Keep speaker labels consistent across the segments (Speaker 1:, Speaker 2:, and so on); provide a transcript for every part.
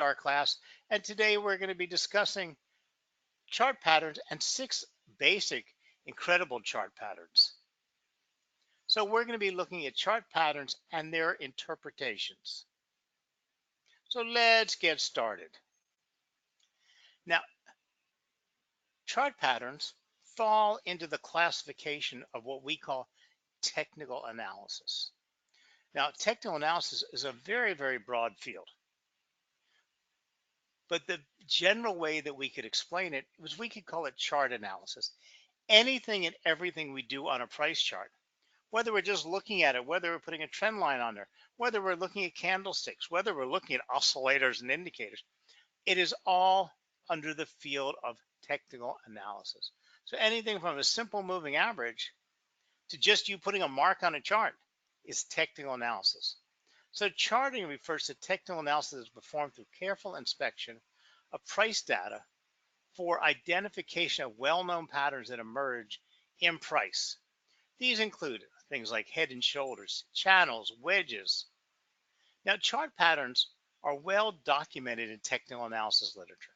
Speaker 1: our class, and today we're going to be discussing chart patterns and 6 basic incredible chart patterns. So we're going to be looking at chart patterns and their interpretations. So let's get started. Now, chart patterns fall into the classification of what we call technical analysis. Now, technical analysis is a very, very broad field. But the general way that we could explain it was we could call it chart analysis. Anything and everything we do on a price chart, whether we're just looking at it, whether we're putting a trend line on there, whether we're looking at candlesticks, whether we're looking at oscillators and indicators, it is all under the field of technical analysis. So anything from a simple moving average to just you putting a mark on a chart is technical analysis. So charting refers to technical analysis performed through careful inspection of price data for identification of well-known patterns that emerge in price. These include things like head and shoulders, channels, wedges. Now, chart patterns are well documented in technical analysis literature.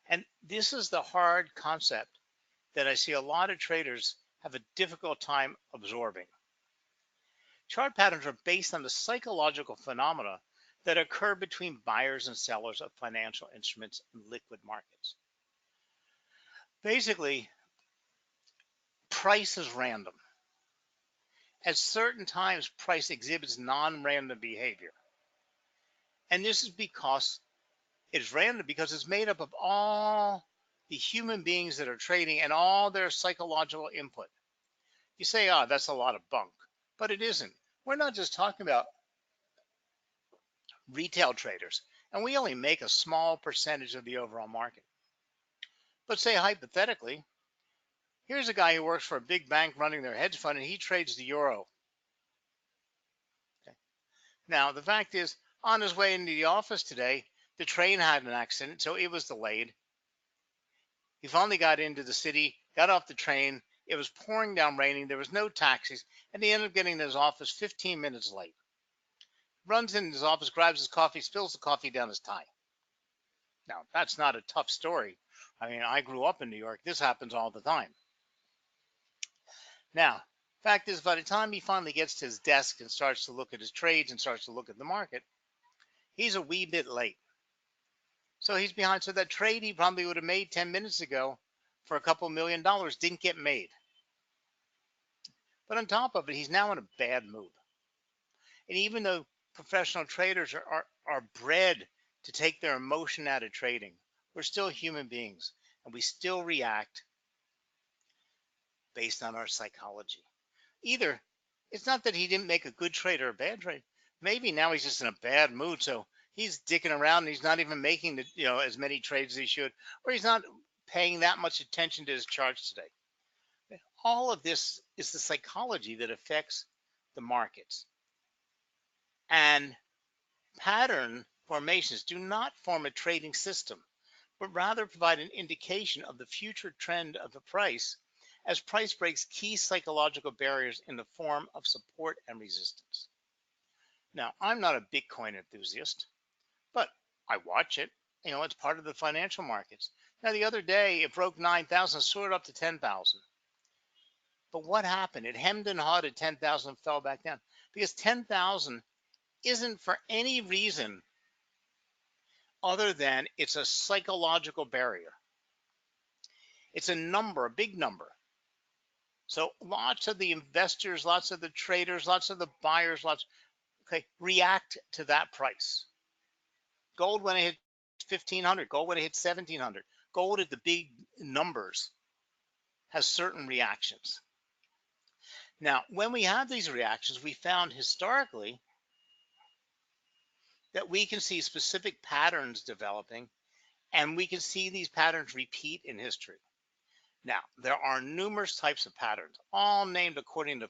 Speaker 1: And this is the hard concept that I see a lot of traders have a difficult time absorbing. Chart patterns are based on the psychological phenomena that occur between buyers and sellers of financial instruments in liquid markets. Basically, price is random. At certain times, price exhibits non-random behavior. And this is because it's random because it's made up of all the human beings that are trading and all their psychological input. You say, oh, that's a lot of bunk, but it isn't. We're not just talking about retail traders, and we only make a small percentage of the overall market. But say hypothetically, here's a guy who works for a big bank running their hedge fund, and he trades the euro. Okay. Now, the fact is, on his way into the office today, the train had an accident, so it was delayed. He finally got into the city, got off the train. It was pouring down raining. There was no taxis, and he ended up getting to his office 15 minutes late. Runs into his office, grabs his coffee, spills the coffee down his tie. Now, that's not a tough story. I mean, I grew up in New York. This happens all the time. Now, fact is, by the time he finally gets to his desk and starts to look at his trades and starts to look at the market, he's a wee bit late. So he's behind. So that trade he probably would have made 10 minutes ago for a couple $1 million didn't get made. But on top of it, he's now in a bad mood. And even though professional traders are bred to take their emotion out of trading, we're still human beings, and we still react based on our psychology. Either it's not that he didn't make a good trade or a bad trade. Maybe now he's just in a bad mood, so he's dicking around and he's not even making as many trades as he should, or he's not paying that much attention to his charts today. All of this is the psychology that affects the markets. And pattern formations do not form a trading system, but rather provide an indication of the future trend of the price as price breaks key psychological barriers in the form of support and resistance. Now, I'm not a Bitcoin enthusiast, but I watch it. It's part of the financial markets. Now, the other day, it broke 9,000, soared up to 10,000. But what happened? It hemmed and hawed at 10,000 and fell back down because 10,000 isn't for any reason other than it's a psychological barrier. It's a number, a big number. So lots of the investors, lots of the traders, lots of the buyers, react to that price. Gold when it hit 1,500, gold when it hit 1,700, gold at the big numbers has certain reactions. Now, when we have these reactions, we found historically that we can see specific patterns developing, and we can see these patterns repeat in history. Now, there are numerous types of patterns, all named according to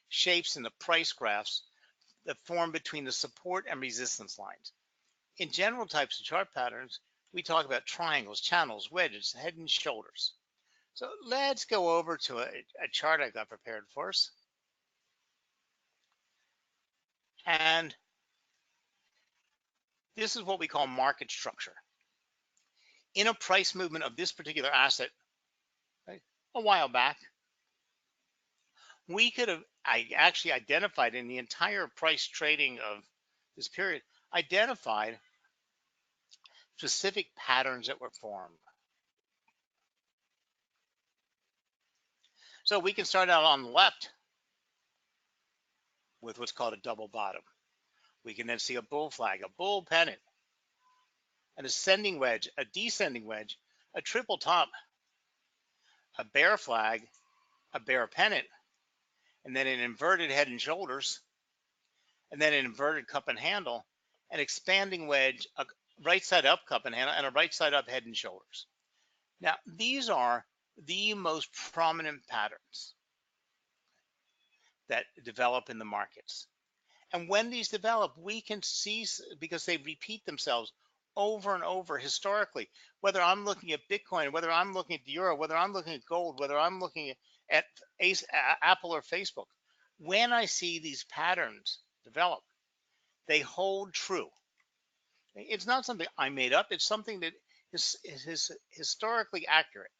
Speaker 1: shapes in the price graphs that form between the support and resistance lines. In general types of chart patterns, we talk about triangles, channels, wedges, head and shoulders. So let's go over to a chart I got prepared for us. And This is what we call market structure. In a price movement of this particular asset, right, a while back, we could have I actually identified in the entire price trading of this period, identified specific patterns that were formed. So we can start out on the left with what's called a double bottom. We can then see a bull flag, a bull pennant, an ascending wedge, a descending wedge, a triple top, a bear flag, a bear pennant, and then an inverted head and shoulders, and then an inverted cup and handle, an expanding wedge, a right side up cup and handle, and a right side up head and shoulders. Now, these are the most prominent patterns that develop in the markets. And when these develop, we can see, because they repeat themselves over and over historically, whether I'm looking at Bitcoin, whether I'm looking at the euro, whether I'm looking at gold, whether I'm looking at Apple or Facebook, when I see these patterns develop, they hold true. It's not something I made up. It's something that is historically accurate.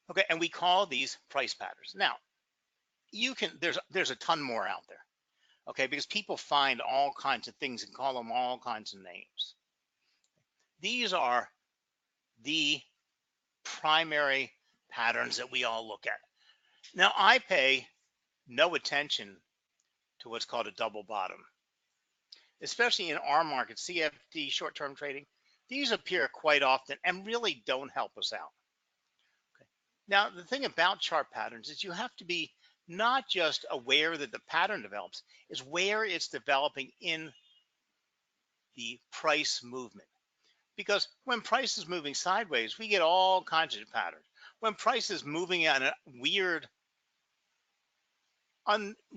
Speaker 1: Okay, and we call these price patterns. Now, you can there's a ton more out there. Okay, because people find all kinds of things and call them all kinds of names. These are the primary patterns that we all look at. Now, I pay no attention to what's called a double bottom, especially in our market, CFD, short-term trading. These appear quite often and really don't help us out. Okay. Now, the thing about chart patterns is you have to be not just aware that the pattern develops, is where it's developing in the price movement. Because when price is moving sideways, we get all kinds of patterns. When price is moving on a weird,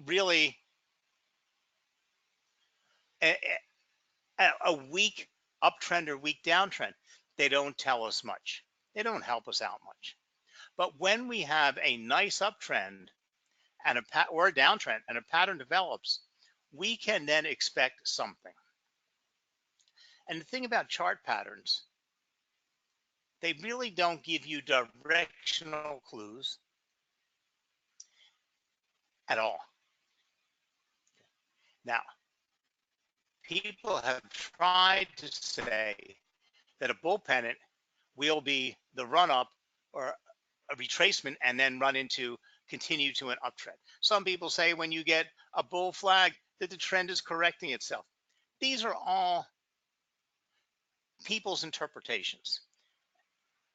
Speaker 1: really a, a weak uptrend or weak downtrend, they don't tell us much. They don't help us out much. But when we have a nice uptrend and or a downtrend and a pattern develops, we can then expect something. And the thing about chart patterns, they really don't give you directional clues at all. Now, people have tried to say that a bull pennant will be the run up or a retracement and then continue to an uptrend. Some people say when you get a bull flag that the trend is correcting itself. These are all people's interpretations.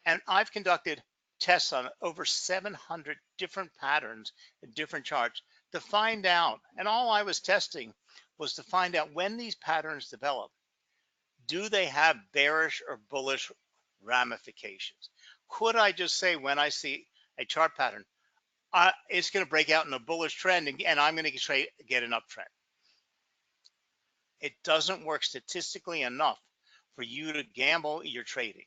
Speaker 1: And I've conducted tests on over 700 different patterns and different charts to find out, and all I was testing was to find out when these patterns develop, do they have bearish or bullish ramifications? Could I just say when I see a chart pattern, it's going to break out in a bullish trend and I'm going to get an uptrend? It doesn't work statistically enough for you to gamble your trading.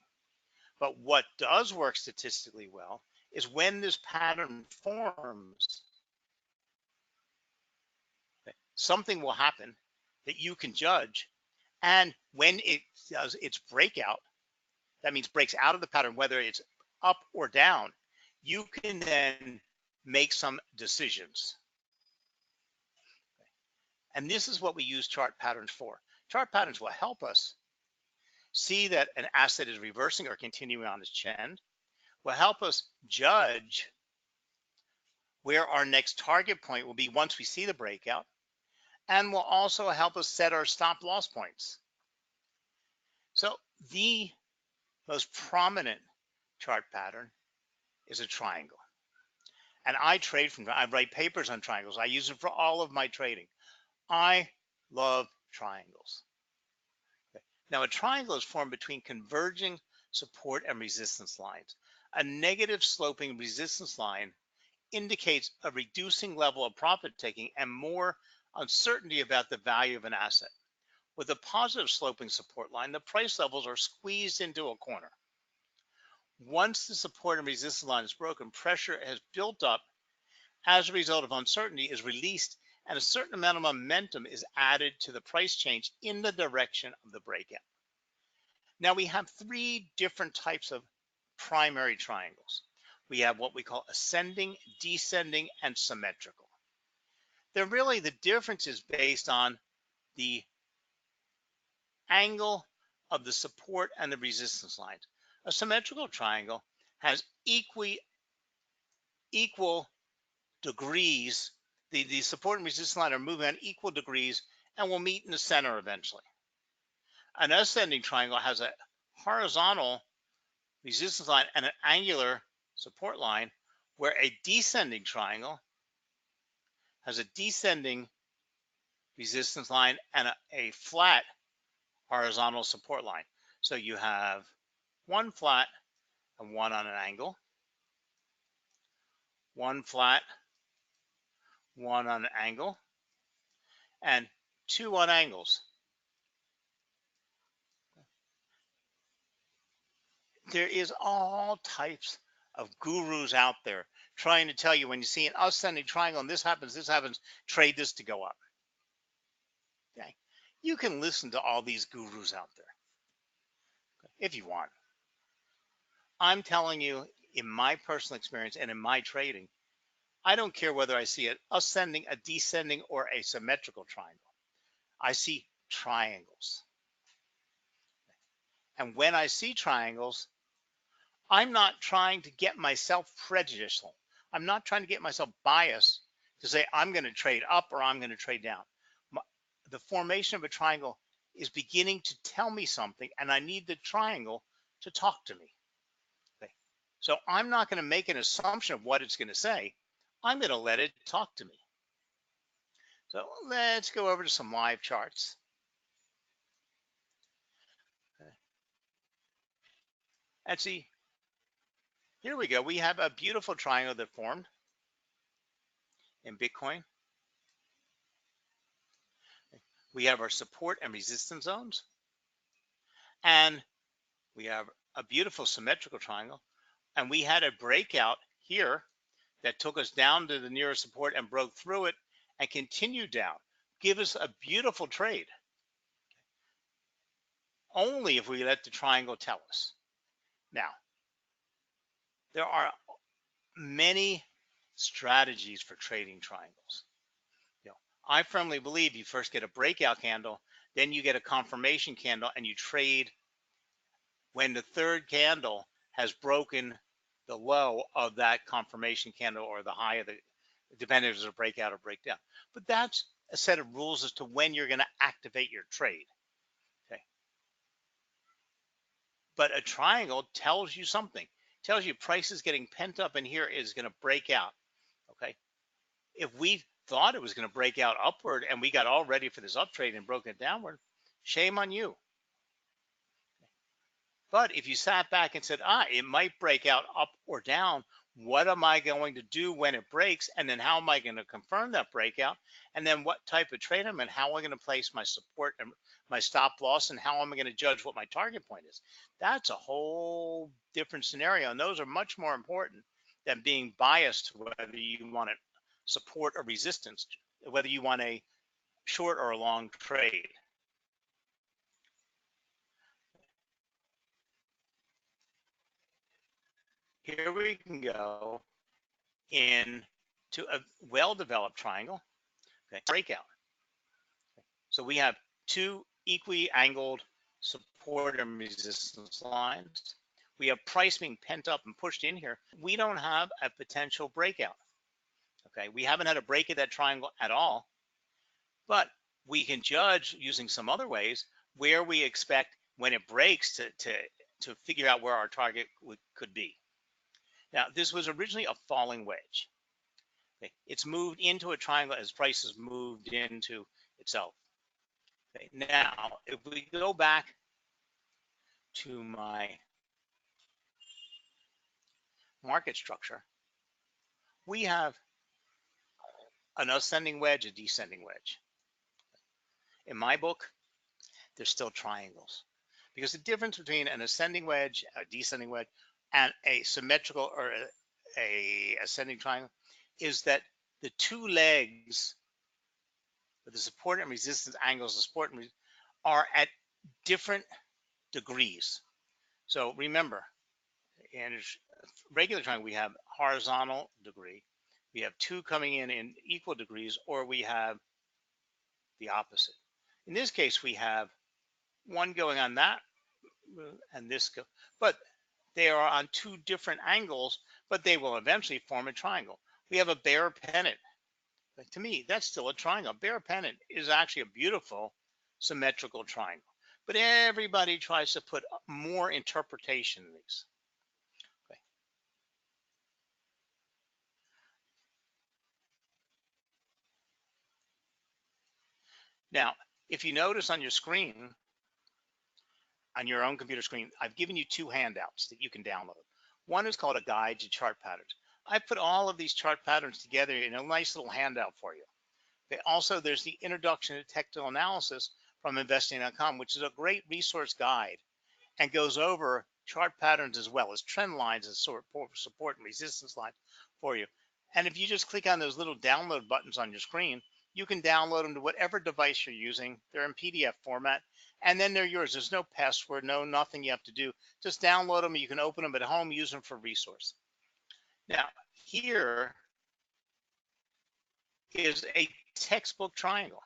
Speaker 1: But what does work statistically well is when this pattern forms, something will happen that you can judge. And when it does its breakout, that means breaks out of the pattern, whether it's up or down, you can then make some decisions. And this is what we use chart patterns for. Chart patterns will help us see that an asset is reversing or continuing on its trend, will help us judge where our next target point will be once we see the breakout, and will also help us set our stop loss points. So the most prominent chart pattern is a triangle. And I write papers on triangles. I use it for all of my trading. I love triangles. Okay. Now, a triangle is formed between converging support and resistance lines. A negative sloping resistance line indicates a reducing level of profit taking and more uncertainty about the value of an asset. With a positive sloping support line, the price levels are squeezed into a corner. Once the support and resistance line is broken, pressure has built up as a result of uncertainty is released and a certain amount of momentum is added to the price change in the direction of the breakout. Now we have three different types of primary triangles. We have what we call ascending, descending, and symmetrical. They're really, the difference is based on the angle of the support and the resistance lines. A symmetrical triangle has equal degrees. The support and resistance line are moving on equal degrees and will meet in the center eventually. An ascending triangle has a horizontal resistance line and an angular support line, where a descending triangle has a descending resistance line and a flat horizontal support line. So you have one flat and one on an angle, one flat, one on an angle, and two on angles. There is all types of gurus out there trying to tell you, when you see an ascending triangle and this happens, trade this to go up. Okay. You can listen to all these gurus out there if you want. I'm telling you, in my personal experience and in my trading, I don't care whether I see an ascending, a descending, or a symmetrical triangle. I see triangles. And when I see triangles, I'm not trying to get myself prejudicial. I'm not trying to get myself biased to say I'm going to trade up or I'm going to trade down. The formation of a triangle is beginning to tell me something, and I need the triangle to talk to me. Okay. So I'm not going to make an assumption of what it's going to say. I'm going to let it talk to me. So let's go over to some live charts. And see, here we go. We have a beautiful triangle that formed in Bitcoin. We have our support and resistance zones. And we have a beautiful symmetrical triangle. And we had a breakout here that took us down to the nearest support and broke through it and continued down. Give us a beautiful trade. Only if we let the triangle tell us. Now, there are many strategies for trading triangles. I firmly believe you first get a breakout candle, then you get a confirmation candle, and you trade when the third candle has broken the low of that confirmation candle or the high of the, depending if it's a breakout or breakdown. But that's a set of rules as to when you're going to activate your trade. Okay. But a triangle tells you something. It tells you price is getting pent up and here is going to break out. Okay. If we thought it was going to break out upward and we got all ready for this up trade and broke it downward, shame on you. But if you sat back and said, it might break out up or down, what am I going to do when it breaks? And then how am I going to confirm that breakout? And then what type of trade I'm in, how am I going to place my support and my stop loss, and how am I going to judge what my target point is? That's a whole different scenario. And those are much more important than being biased to whether you want to support or resistance, whether you want a short or a long trade. Here we can go into a well-developed triangle, okay, breakout. So we have two equally angled support and resistance lines. We have price being pent up and pushed in here. We don't have a potential breakout. Okay, we haven't had a break of that triangle at all, but we can judge using some other ways where we expect when it breaks to figure out where our target could be. Now, this was originally a falling wedge. Okay. It's moved into a triangle as price has moved into itself. Okay. Now, if we go back to my market structure, we have an ascending wedge, a descending wedge. In my book, there's still triangles, because the difference between an ascending wedge, a descending wedge, and a symmetrical or a ascending triangle, is that the two legs with the support and resistance angles of support are at different degrees. So remember, in a regular triangle, we have horizontal degree, we have two coming in equal degrees, or we have the opposite. In this case, we have one going on that and this go, but they are on two different angles, but they will eventually form a triangle. We have a bear pennant. But to me, that's still a triangle. Bear pennant is actually a beautiful symmetrical triangle. But everybody tries to put more interpretation in these. Okay. Now, if you notice on your screen, on your own computer screen, I've given you two handouts that you can download. One is called a guide to chart patterns. I put all of these chart patterns together in a nice little handout for you. Also, there's the Introduction to Technical Analysis from investing.com, which is a great resource guide and goes over chart patterns as well as trend lines and support and resistance lines for you. And if you just click on those little download buttons on your screen, you can download them to whatever device you're using. They're in PDF format, and then they're yours. There's no password, nothing you have to do. Just download them. You can open them at home, use them for resource. Now, here is a textbook triangle.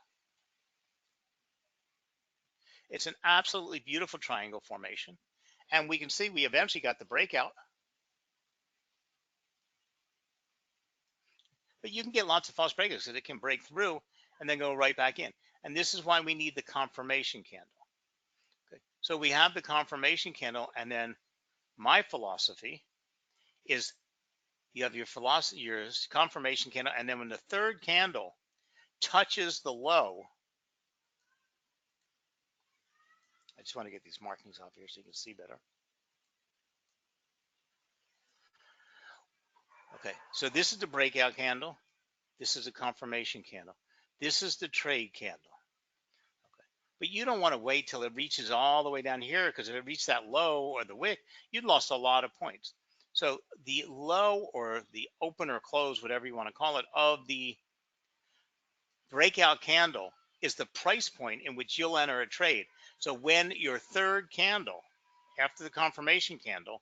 Speaker 1: It's an absolutely beautiful triangle formation. And we can see we eventually got the breakout. But you can get lots of false breakouts because it can break through and then go right back in. And this is why we need the confirmation candle. Okay. So we have the confirmation candle, and then my philosophy is you have your confirmation candle, and then when the third candle touches the low, I just want to get these markings off here so you can see better. Okay, so this is the breakout candle. This is a confirmation candle. This is the trade candle. Okay. But you don't want to wait till it reaches all the way down here, because if it reached that low or the wick, you'd lost a lot of points. So the low or the open or close, whatever you want to call it, of the breakout candle is the price point in which you'll enter a trade. So when your third candle after the confirmation candle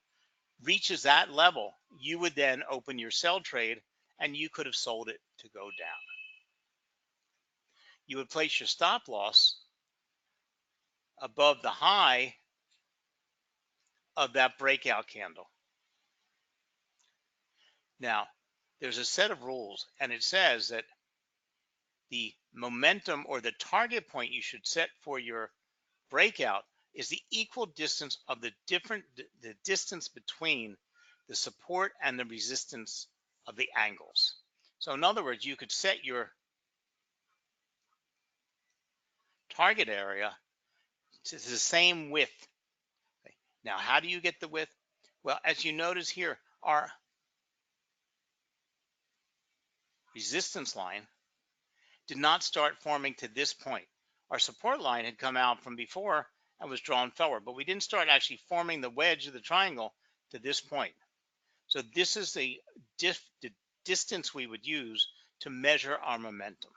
Speaker 1: reaches that level, you would then open your sell trade, and you could have sold it to go down. You would place your stop loss above the high of that breakout candle. Now, there's a set of rules, and it says that the momentum or the target point you should set for your breakout is the equal distance of the distance between the support and the resistance of the angles. So in other words, you could set your target area to the same width. Okay. Now, how do you get the width? Well, as you notice here, our resistance line did not start forming to this point. Our support line had come out from before and was drawn forward, but we didn't start actually forming the wedge of the triangle to this point. So this is the distance we would use to measure our momentum.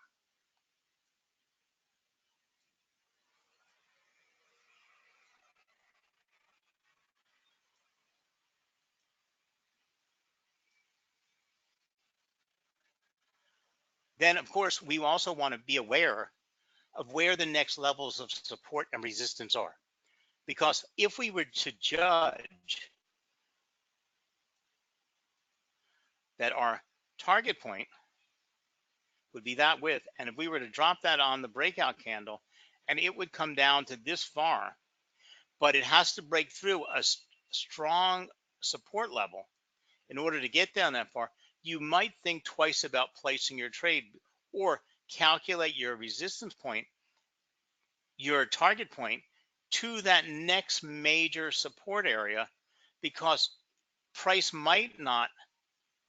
Speaker 1: Then, of course, we also want to be aware of where the next levels of support and resistance are. Because if we were to judge that our target point would be that width, and if we were to drop that on the breakout candle, and it would come down to this far, but it has to break through a strong support level in order to get down that far, you might think twice about placing your trade, or calculate your resistance point, your target point, to that next major support area, because price might not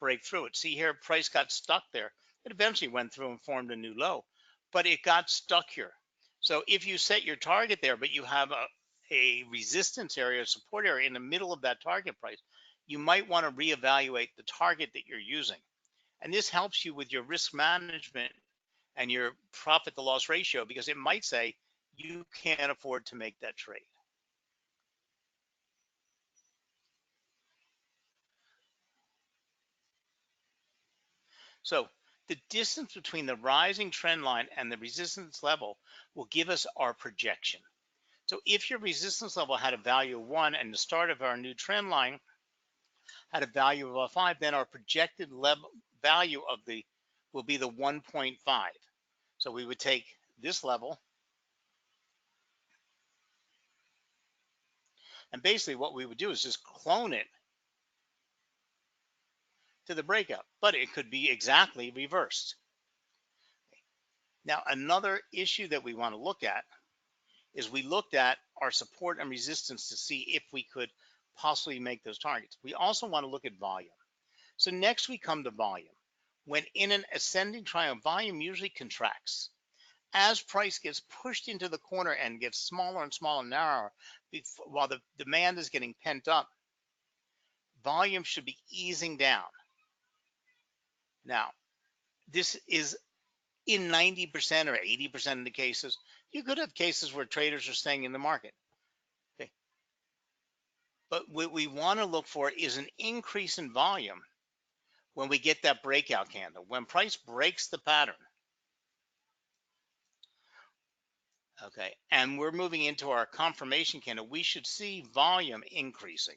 Speaker 1: break through it. See here, price got stuck there. It eventually went through and formed a new low, but it got stuck here. So if you set your target there, but you have a resistance area, support area in the middle of that target price, you might want to reevaluate the target that you're using. And this helps you with your risk management and your profit to loss ratio, because it might say you can't afford to make that trade. So the distance between the rising trend line and the resistance level will give us our projection. So if your resistance level had a value of 1 and the start of our new trend line had a value of a 5, then our projected level value of the will be the 1.5. So we would take this level, and basically what we would do is just clone it to the breakout, but it could be exactly reversed. Now, another issue that we want to look at is we looked at our support and resistance to see if we could possibly make those targets. We also want to look at volume. So next we come to volume. When in an ascending triangle, volume usually contracts. As price gets pushed into the corner and gets smaller and smaller and narrower, while the demand is getting pent up, volume should be easing down. Now, this is in 90% or 80% of the cases. You could have cases where traders are staying in the market. Okay. But what we want to look for is an increase in volume when we get that breakout candle. When price breaks the pattern, okay, and we're moving into our confirmation candle, we should see volume increasing.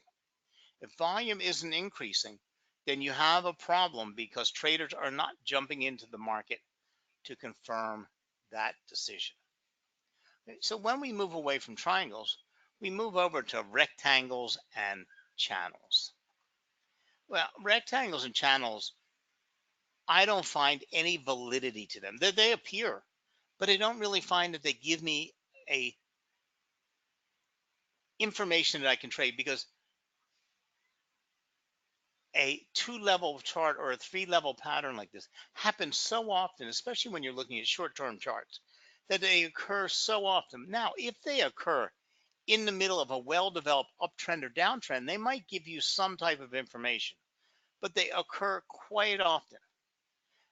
Speaker 1: If volume isn't increasing, then you have a problem, because traders are not jumping into the market to confirm that decision. Okay, so when we move away from triangles, we move over to rectangles and channels. Well, rectangles and channels, I don't find any validity to them. They appear, but I don't really find that they give me a information that I can trade, because a 2-level chart or a 3-level pattern like this happens so often, especially when you're looking at short-term charts, that they occur so often. Now, if they occur in the middle of a well-developed uptrend or downtrend, they might give you some type of information, but they occur quite often.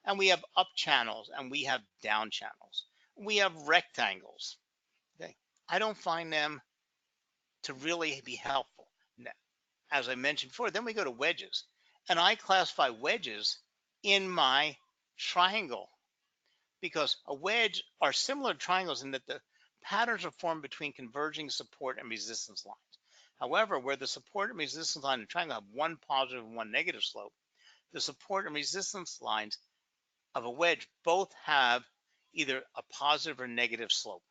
Speaker 1: And we have up channels and we have down channels. We have rectangles. Okay. I don't find them to really be helpful. Now, as I mentioned before, then we go to wedges, and I classify wedges in my triangle, because a wedge are similar to triangles in that the patterns are formed between converging support and resistance lines. However, where the support and resistance line in a triangle have one positive and one negative slope, the support and resistance lines of a wedge both have either a positive or negative slope.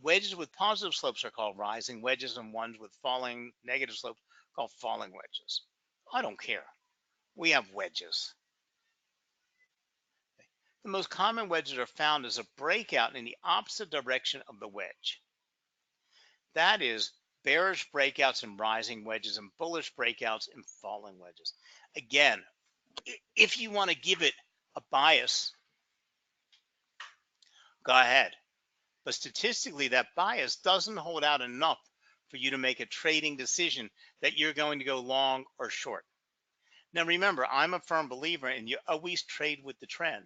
Speaker 1: Wedges with positive slopes are called rising wedges, and ones with falling negative slopes called falling wedges. I don't care. We have wedges. The most common wedges are found as a breakout in the opposite direction of the wedge. That is, bearish breakouts in rising wedges and bullish breakouts in falling wedges. Again, if you want to give it a bias, go ahead. But statistically, that bias doesn't hold out enough for you to make a trading decision that you're going to go long or short. Now, remember, I'm a firm believer in you always trade with the trend.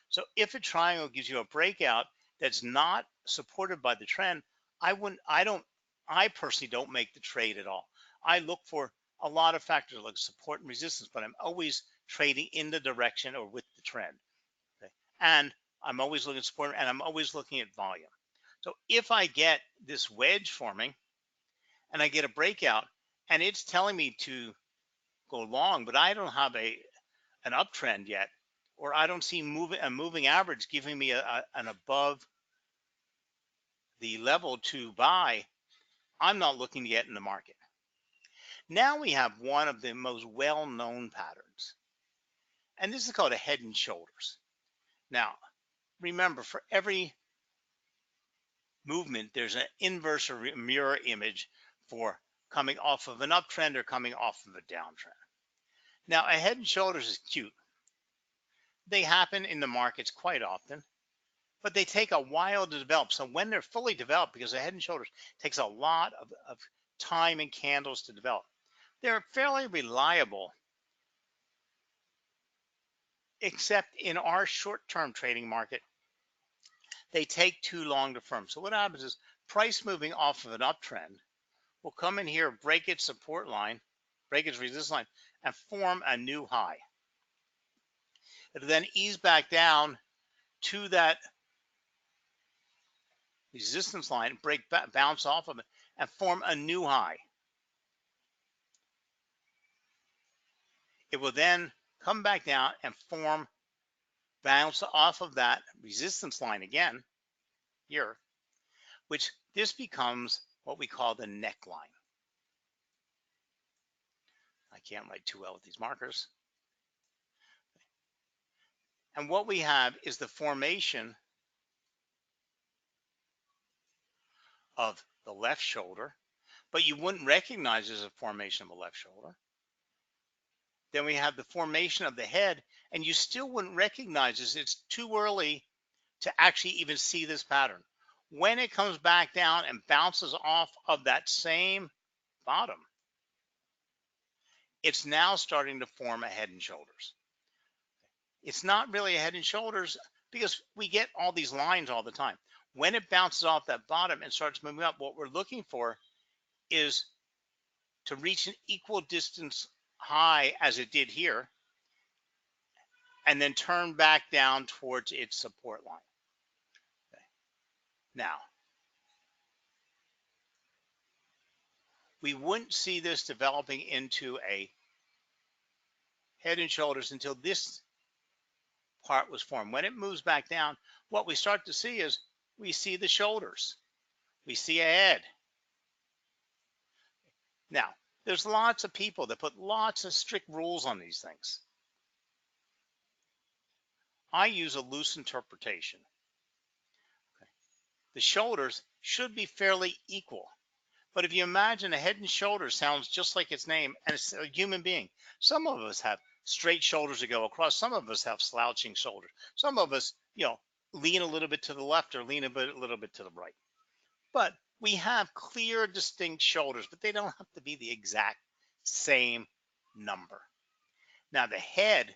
Speaker 1: So if a triangle gives you a breakout that's not supported by the trend, I personally don't make the trade at all. I look for a lot of factors like support and resistance, but I'm always trading in the direction or with the trend. Okay? And I'm always looking at support, and I'm always looking at volume. So if I get this wedge forming and I get a breakout and it's telling me to go long, but I don't have an uptrend yet, or I don't see a moving average giving me an above the level to buy, I'm not looking to get in the market. Now we have one of the most well-known patterns, and this is called a head and shoulders. Now, remember, for every movement, there's an inverse or mirror image for coming off of an uptrend or coming off of a downtrend. Now, a head and shoulders is cute. They happen in the markets quite often, but they take a while to develop. So when they're fully developed, because a head and shoulders takes a lot of time and candles to develop, they're fairly reliable except in our short-term trading market, they take too long to firm. So what happens is price moving off of an uptrend will come in here, break its support line, break its resistance line, and form a new high. It'll then ease back down to that resistance line, bounce off of it, and form a new high. It will then come back down and bounce off of that resistance line again here, which this becomes what we call the neckline. I can't write too well with these markers. And what we have is the formation of the left shoulder, but you wouldn't recognize it as a formation of a left shoulder. Then we have the formation of the head, and you still wouldn't recognize this. It's too early to actually even see this pattern. When it comes back down and bounces off of that same bottom, it's now starting to form a head and shoulders. It's not really a head and shoulders because we get all these lines all the time. When it bounces off that bottom and starts moving up, what we're looking for is to reach an equal distance high as it did here, and then turn back down towards its support line. Okay. Now, we wouldn't see this developing into a head and shoulders until this part was formed. When it moves back down, what we start to see is we see the shoulders, we see a head. Now, there's lots of people that put lots of strict rules on these things. I use a loose interpretation. Okay. The shoulders should be fairly equal. But if you imagine a head and shoulders sounds just like its name, and it's a human being. Some of us have straight shoulders that go across. Some of us have slouching shoulders. Some of us, lean a little bit to the left or lean a little bit to the right. But we have clear, distinct shoulders, but they don't have to be the exact same number. Now, the head,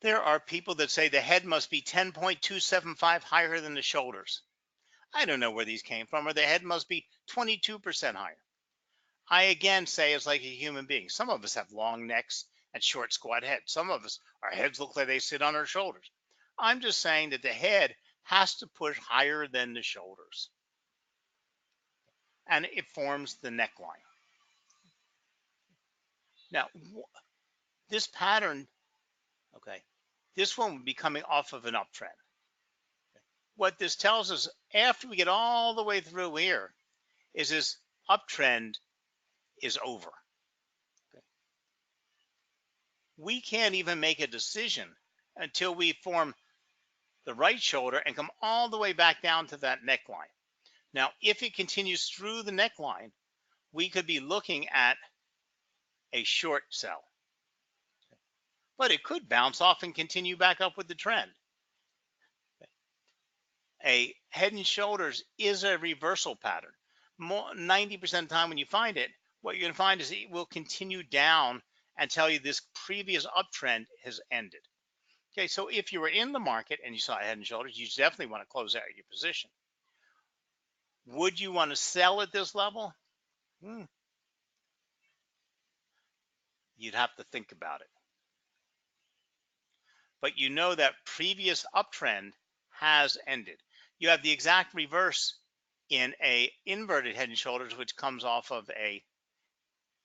Speaker 1: there are people that say the head must be 10.275 higher than the shoulders. I don't know where these came from, or the head must be 22% higher. I again say it's like a human being. Some of us have long necks and short, squat heads. Some of us, our heads look like they sit on our shoulders. I'm just saying that the head has to push higher than the shoulders, and it forms the neckline. Now, this pattern, okay, this one would be coming off of an uptrend. What this tells us, after we get all the way through here, is this uptrend is over. Okay. We can't even make a decision until we form the right shoulder and come all the way back down to that neckline. Now, if it continues through the neckline, we could be looking at a short sell. But it could bounce off and continue back up with the trend. A head and shoulders is a reversal pattern. 90% of the time when you find it, what you're going to find is it will continue down and tell you this previous uptrend has ended. Okay, so if you were in the market and you saw a head and shoulders, you definitely want to close out your position. Would you want to sell at this level? You'd have to think about it. But you know that previous uptrend has ended. You have the exact reverse in a inverted head and shoulders, which comes off of a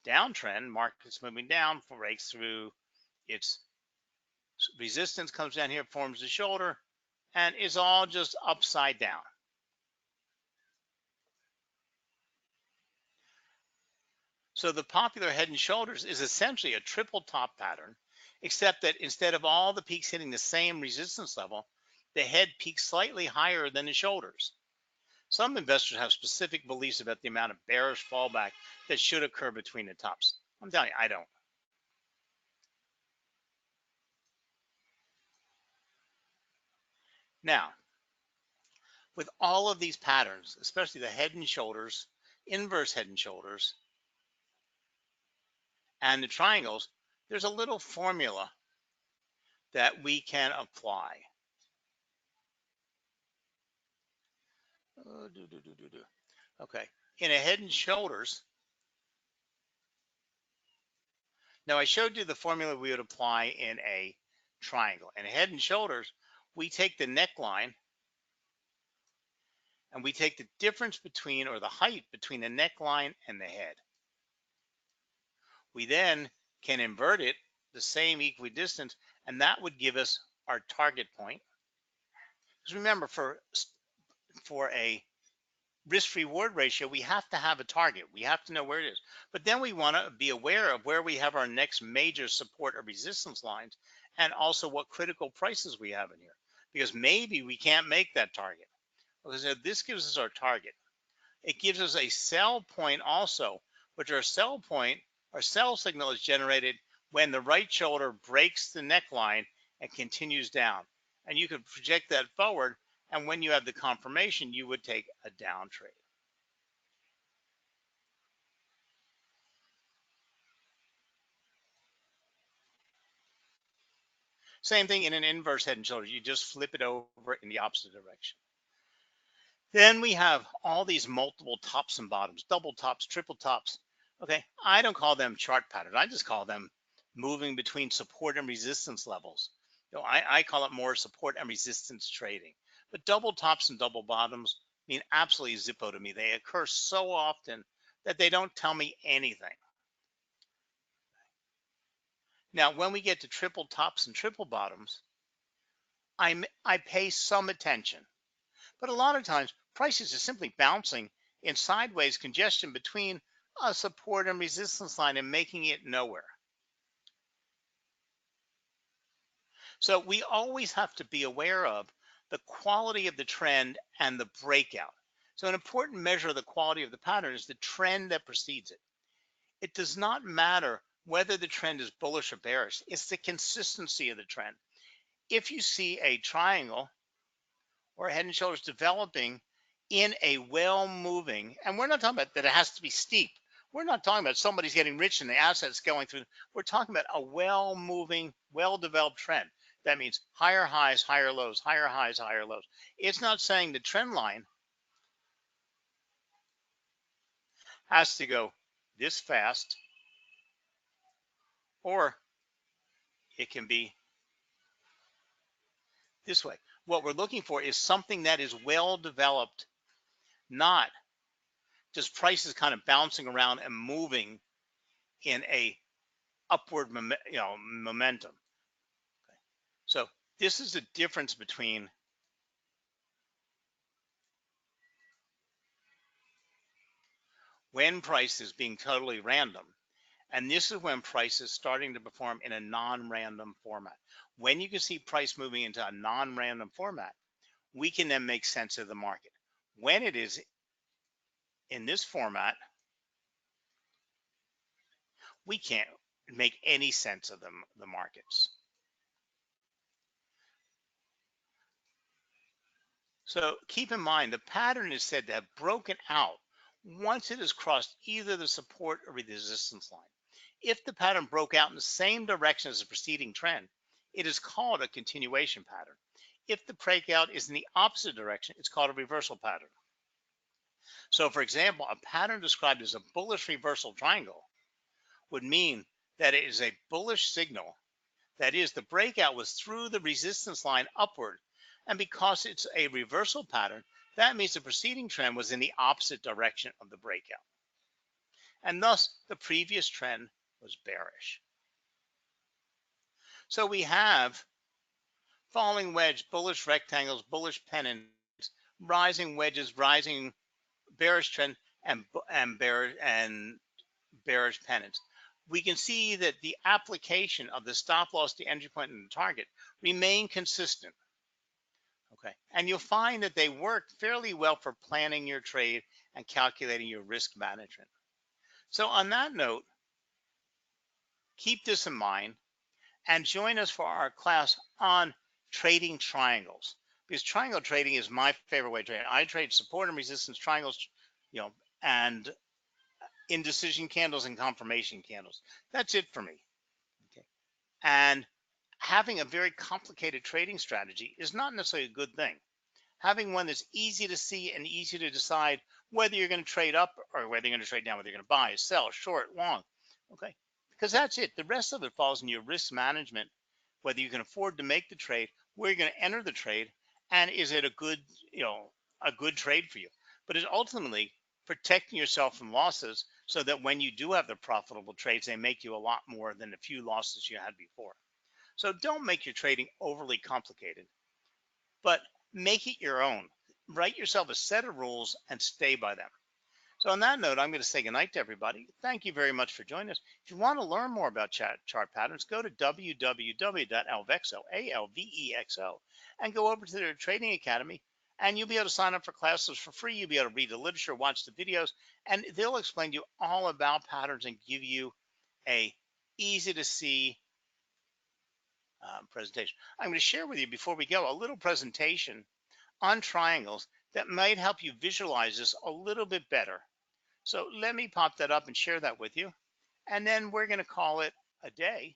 Speaker 1: downtrend. Market's moving down, breaks through its resistance, comes down here, forms the shoulder, and is all just upside down. So the popular head and shoulders is essentially a triple top pattern, except that instead of all the peaks hitting the same resistance level, the head peaks slightly higher than the shoulders. Some investors have specific beliefs about the amount of bearish fallback that should occur between the tops. I'm telling you, I don't. Now, with all of these patterns, especially the head and shoulders, inverse head and shoulders, and the triangles, there's a little formula that we can apply. Okay, in a head and shoulders. Now I showed you the formula we would apply in a triangle. In a head and shoulders, we take the neckline and we take the difference between, or the height between the neckline and the head. We then can invert it the same equidistance, and that would give us our target point. Because remember, for a risk reward ratio, we have to have a target. We have to know where it is. But then we want to be aware of where we have our next major support or resistance lines, and also what critical prices we have in here. Because maybe we can't make that target. Because this gives us our target. It gives us a sell point also, which our sell signal is generated when the right shoulder breaks the neckline and continues down. And you could project that forward, and when you have the confirmation, you would take a down trade. Same thing in an inverse head and shoulders. You just flip it over in the opposite direction. Then we have all these multiple tops and bottoms, double tops, triple tops. Okay, I don't call them chart patterns. I just call them moving between support and resistance levels. I call it more support and resistance trading. But double tops and double bottoms mean absolutely zippo to me. They occur so often that they don't tell me anything. Now, when we get to triple tops and triple bottoms, I pay some attention. But a lot of times, prices are simply bouncing in sideways congestion between a support and resistance line and making it nowhere. So we always have to be aware of the quality of the trend and the breakout. So an important measure of the quality of the pattern is the trend that precedes it. It does not matter whether the trend is bullish or bearish. It's the consistency of the trend. If you see a triangle or head and shoulders developing in a well-moving, and we're not talking about that it has to be steep. We're not talking about somebody's getting rich and the assets going through. We're talking about a well-moving, well-developed trend. That means higher highs, higher lows, higher highs, higher lows. It's not saying the trend line has to go this fast, or it can be this way. What we're looking for is something that is well developed, not just prices kind of bouncing around and moving in a upward momentum. So this is the difference between when price is being totally random, and this is when price is starting to perform in a non-random format. When you can see price moving into a non-random format, we can then make sense of the market. When it is in this format, we can't make any sense of the markets. So keep in mind, the pattern is said to have broken out once it has crossed either the support or resistance line. If the pattern broke out in the same direction as the preceding trend, it is called a continuation pattern. If the breakout is in the opposite direction, it's called a reversal pattern. So for example, a pattern described as a bullish reversal triangle would mean that it is a bullish signal. That is, the breakout was through the resistance line upward. And because it's a reversal pattern, that means the preceding trend was in the opposite direction of the breakout. And thus, the previous trend was bearish. So we have falling wedge, bullish rectangles, bullish pennants, rising wedges, rising bearish trend, and bearish pennants. We can see that the application of the stop loss, the entry point, and the target remain consistent. Okay, and you'll find that they work fairly well for planning your trade and calculating your risk management. So on that note, keep this in mind and join us for our class on trading triangles, because triangle trading is my favorite way to trade. I trade support and resistance triangles, and indecision candles and confirmation candles. That's it for me. Okay. And having a very complicated trading strategy is not necessarily a good thing. Having one that's easy to see and easy to decide whether you're going to trade up or whether you're going to trade down, whether you're going to buy, sell, short, long. Okay. Because that's it. The rest of it falls in your risk management, whether you can afford to make the trade, where you're going to enter the trade, and is it a good, a good trade for you. But it's ultimately protecting yourself from losses so that when you do have the profitable trades, they make you a lot more than the few losses you had before. So don't make your trading overly complicated, but make it your own. Write yourself a set of rules and stay by them. So on that note, I'm going to say goodnight to everybody. Thank you very much for joining us. If you want to learn more about chart patterns, go to www.alvexo, and go over to their trading academy, and you'll be able to sign up for classes for free. You'll be able to read the literature, watch the videos, and they'll explain to you all about patterns and give you a easy to see presentation. I'm going to share with you before we go a little presentation on triangles that might help you visualize this a little bit better. So let me pop that up and share that with you. And then we're going to call it a day,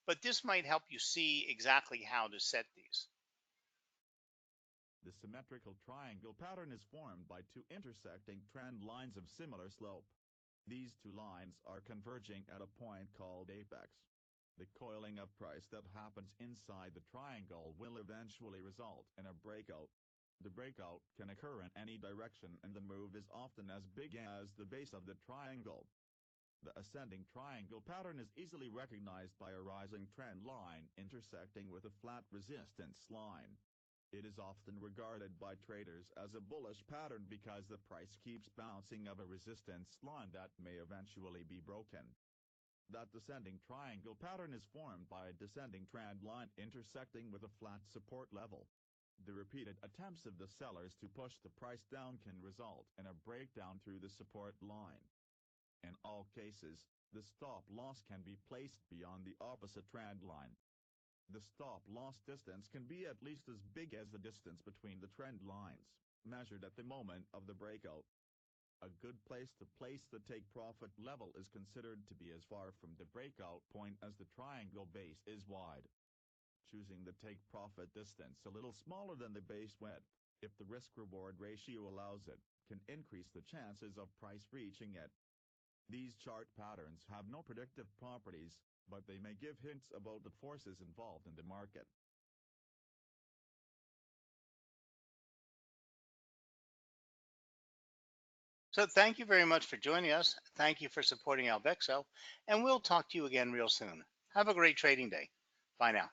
Speaker 1: but this might help you see exactly how to set these.
Speaker 2: The symmetrical triangle pattern is formed by two intersecting trend lines of similar slope. These two lines are converging at a point called apex. The coiling of price that happens inside the triangle will eventually result in a breakout. The breakout can occur in any direction and the move is often as big as the base of the triangle. The ascending triangle pattern is easily recognized by a rising trend line intersecting with a flat resistance line. It is often regarded by traders as a bullish pattern because the price keeps bouncing off a resistance line that may eventually be broken. That descending triangle pattern is formed by a descending trend line intersecting with a flat support level. The repeated attempts of the sellers to push the price down can result in a breakdown through the support line. In all cases, the stop loss can be placed beyond the opposite trend line. The stop loss distance can be at least as big as the distance between the trend lines, measured at the moment of the breakout. A good place to place the take profit level is considered to be as far from the breakout point as the triangle base is wide. Choosing the take profit distance a little smaller than the base width, if the risk-reward ratio allows it, can increase the chances of price reaching it. These chart patterns have no predictive properties, but they may give hints about the forces involved in the market.
Speaker 1: So thank you very much for joining us. Thank you for supporting Alvexo, and we'll talk to you again real soon. Have a great trading day. Bye now.